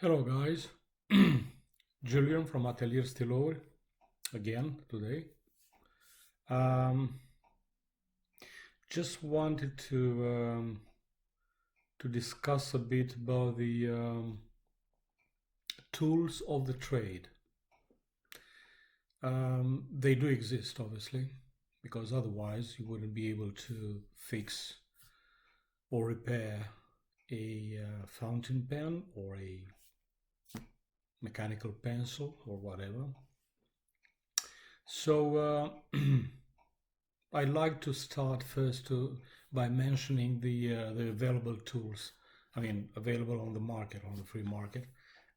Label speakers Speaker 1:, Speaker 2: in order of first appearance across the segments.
Speaker 1: Hello guys, Julian from Atelier Stilor again today. Um, just wanted to discuss a bit about the tools of the trade. They do exist, obviously, because otherwise you wouldn't be able to fix or repair a fountain pen or a mechanical pencil or whatever. So I'd like to start first by mentioning the available tools. I mean, available on the market, on the free market.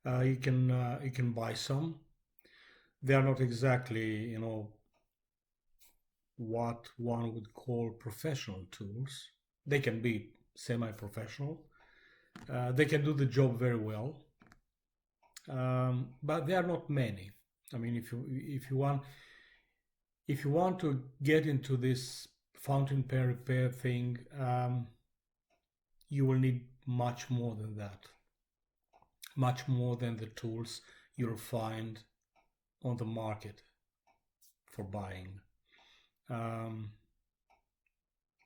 Speaker 1: You can buy some. They are not exactly, what one would call professional tools. They can be semi-professional. They can do the job very well, but there are not many. I mean, if you want to get into this fountain pen repair thing, you will need much more than that, much more than the tools you'll find on the market for buying.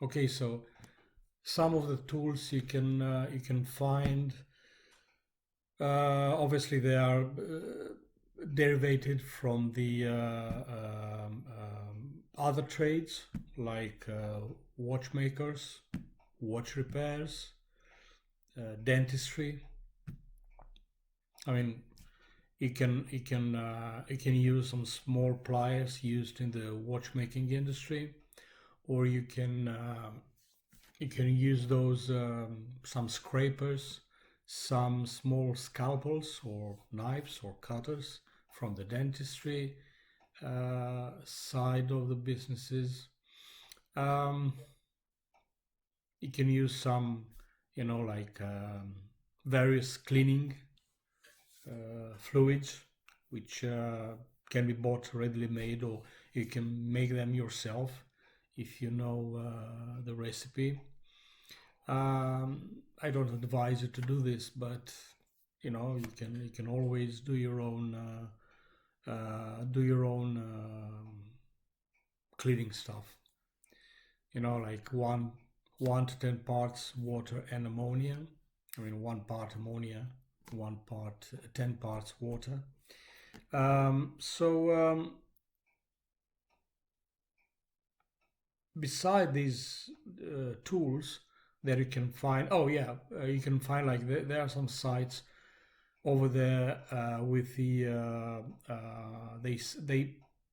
Speaker 1: Okay, so some of the tools you can find. Obviously, they are derivated from the other trades like watchmakers, watch repairs, dentistry. I mean, you can use some small pliers used in the watchmaking industry, or you can use those some scrapers, some small scalpels or knives or cutters from the dentistry side of the businesses. Um, you can use some, like various cleaning fluids, which can be bought readily made, or you can make them yourself if you know the recipe. I don't advise you to do this, but you can always do your own cleaning stuff. Like one to 10 parts water and ammonia. I mean, 1 part ammonia, 10 parts water. So beside these tools that you can find, oh yeah, you can find like there are some sites over there with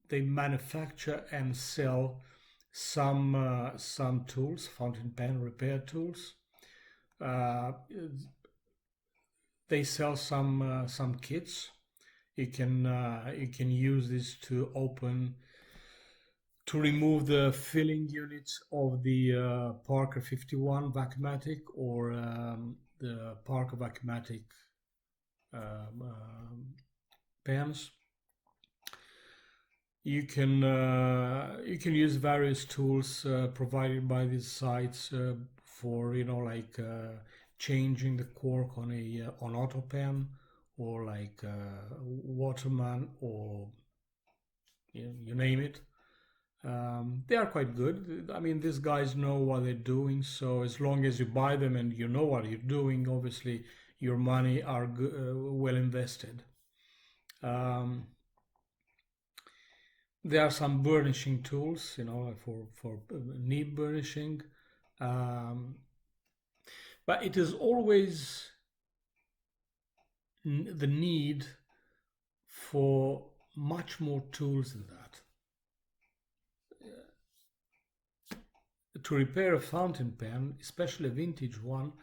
Speaker 1: they manufacture and sell some tools, fountain pen repair tools. Uh, they sell some kits. You can use this to remove the filling units of the Parker 51 Vacuumatic, or the Parker Vacuumatic pens. You can use various tools provided by these sites for like changing the cork on auto pen, or like Waterman, or you name it. They are quite good. I mean, these guys know what they're doing. So as long as you buy them and you know what you're doing, obviously your money are well invested. Um, there are some burnishing tools, like for nib burnishing, um, but it is always the need for much more tools than that. To repair a fountain pen, especially a vintage one,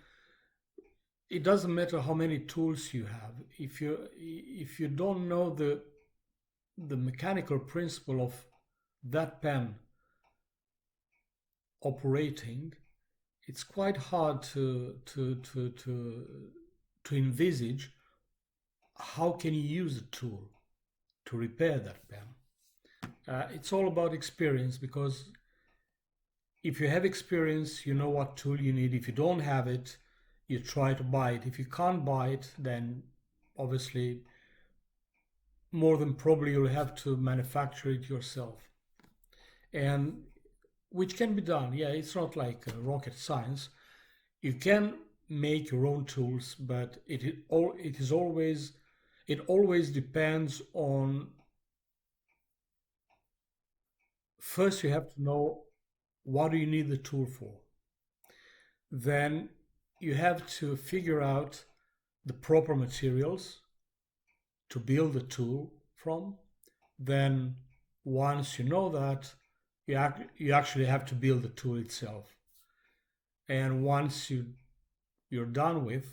Speaker 1: it doesn't matter how many tools you have. If you don't know the mechanical principle of that pen operating, it's quite hard to envisage how can you use a tool to repair that pen. It's all about experience, because if you have experience, you know what tool you need. If you don't have it, you try to buy it. If you can't buy it, then obviously more than probably you'll have to manufacture it yourself, and which can be done. Yeah, it's not like rocket science. You can make your own tools, but it always depends on, first you have to know what do you need the tool for. Then you have to figure out the proper materials to build the tool from. Then once you know that, you actually have to build the tool itself. And once you're done with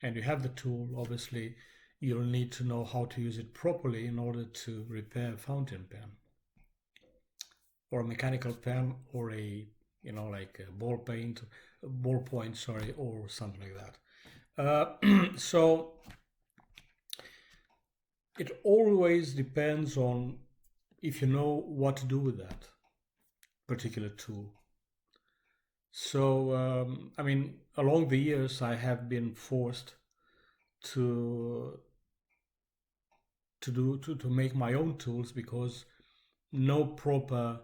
Speaker 1: and you have the tool, obviously you'll need to know how to use it properly in order to repair a fountain pen or a mechanical pen, or a, like a ballpoint, sorry, or something like that. So it always depends on if you know what to do with that particular tool. So I mean, along the years I have been forced to to make my own tools, because no proper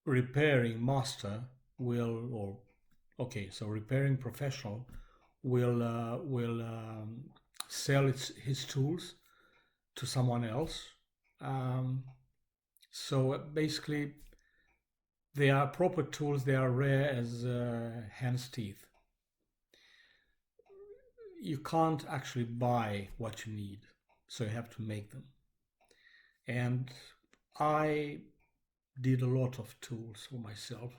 Speaker 1: repairing master will, or okay, so repairing professional will sell his tools to someone else. Um, so basically, they are proper tools. They are rare as hen's teeth. You can't actually buy what you need, so you have to make them. And I did a lot of tools for myself,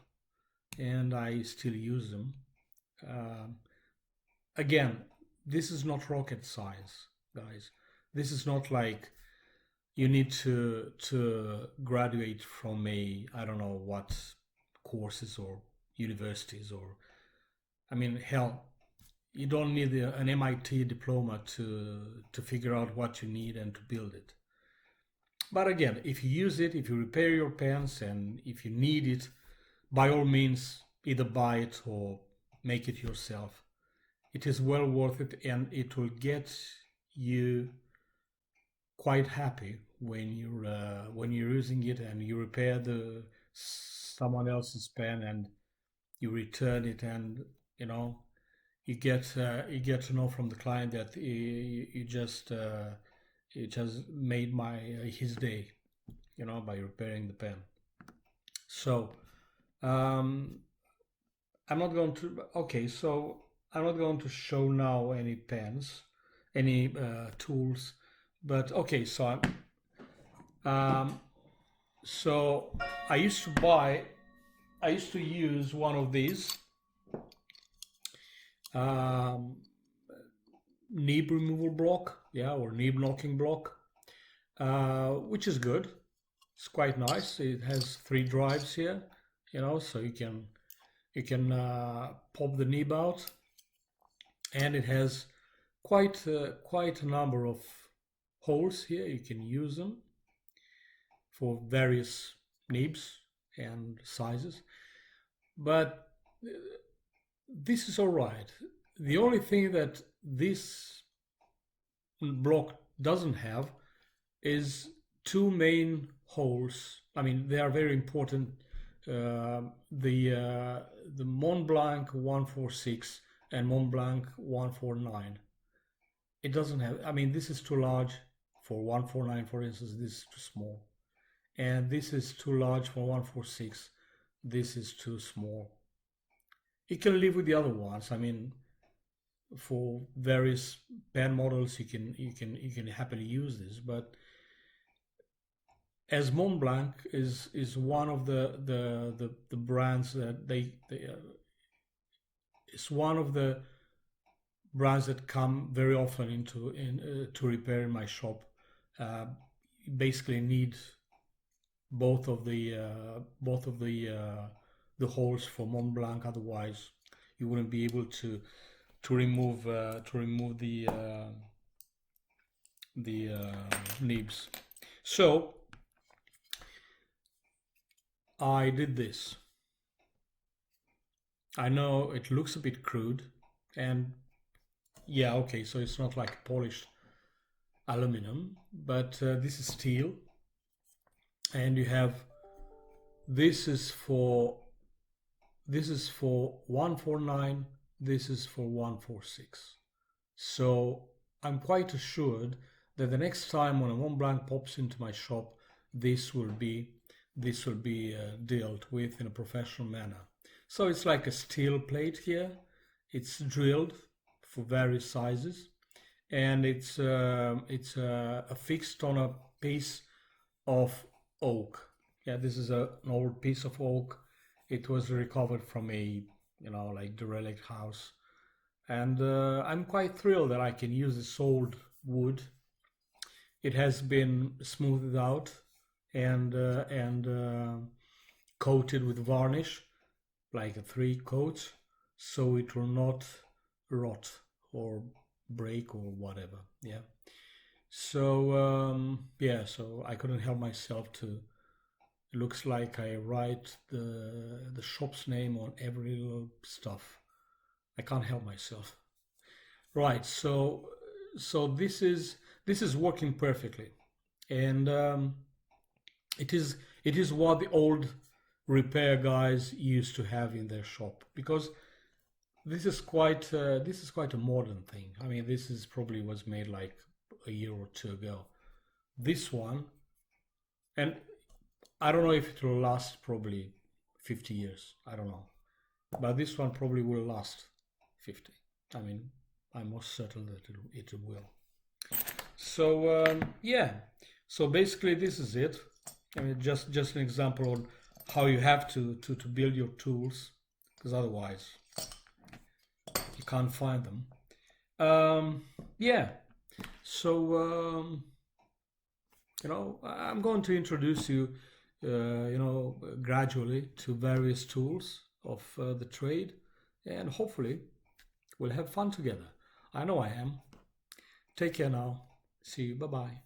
Speaker 1: and I still use them. Um Again, this is not rocket science, guys. This is not like you need to graduate from a, I don't know what courses or universities, or I mean, hell, you don't need an MIT diploma to figure out what you need and to build it. But again, if you use it, if you repair your pens, and if you need it, by all means, either buy it or make it yourself. It is well worth it, and it will get you quite happy when you're using it and you repair the someone else's pen and you return it, and you know you get to know from the client that you just it has made my his day, by repairing the pen. So um, I'm not going to. Okay, so I'm not going to show now any pens, any tools, but okay. Um, so I used to buy. I used to use one of these um, nib removal block, yeah, or nib knocking block, which is good. It's quite nice. It has 3 drives here, so you can pop the nib out, and it has quite a number of holes here. You can use them for various nibs and sizes, but this is all right. The only thing that this block doesn't have is 2 main holes. I mean, they are very important. The Mont Blanc 146 and Mont Blanc 149. It doesn't have. I mean, this is too large for 149, for instance. This is too small, and this is too large for 146. This is too small. It can live with the other ones. I mean, for various pen models, you can happily use this, but as Mont Blanc is one of the brands that it's one of the brands that come very often to repair in my shop. Uh, Basically need both of the holes for Mont Blanc. Otherwise, you wouldn't be able to remove the nibs. So I did this. I know it looks a bit crude, and Yeah, okay, so it's not like polished aluminum, but this is steel, and you have this is for 149, this is for 146. So I'm quite assured that the next time when a Mont Blanc pops into my shop, this will be dealt with in a professional manner. So it's like a steel plate here. It's drilled for various sizes, and it's affixed on a piece of oak. Yeah, this is an old piece of oak. It was recovered from a like derelict house, and I'm quite thrilled that I can use this old wood. It has been smoothed out and coated with varnish, like a 3 coats, so it will not rot or break or whatever. Yeah. So yeah, so I couldn't help myself to. It looks like I write the shop's name on every little stuff. I can't help myself. Right. So this is working perfectly, and it is what the old repair guys used to have in their shop, because this is quite a modern thing. I mean, this is probably was made like a year or two ago. This one, and I don't know if it will last probably 50 years. I don't know, but this one probably will last 50. I mean, I'm most certain that it will. So yeah, so basically this is it. I mean, just an example on how you have to build your tools, because otherwise you can't find them. Yeah, so I'm going to introduce you, gradually to various tools of the trade, and hopefully we'll have fun together. I know I am. Take care now. See you. Bye bye.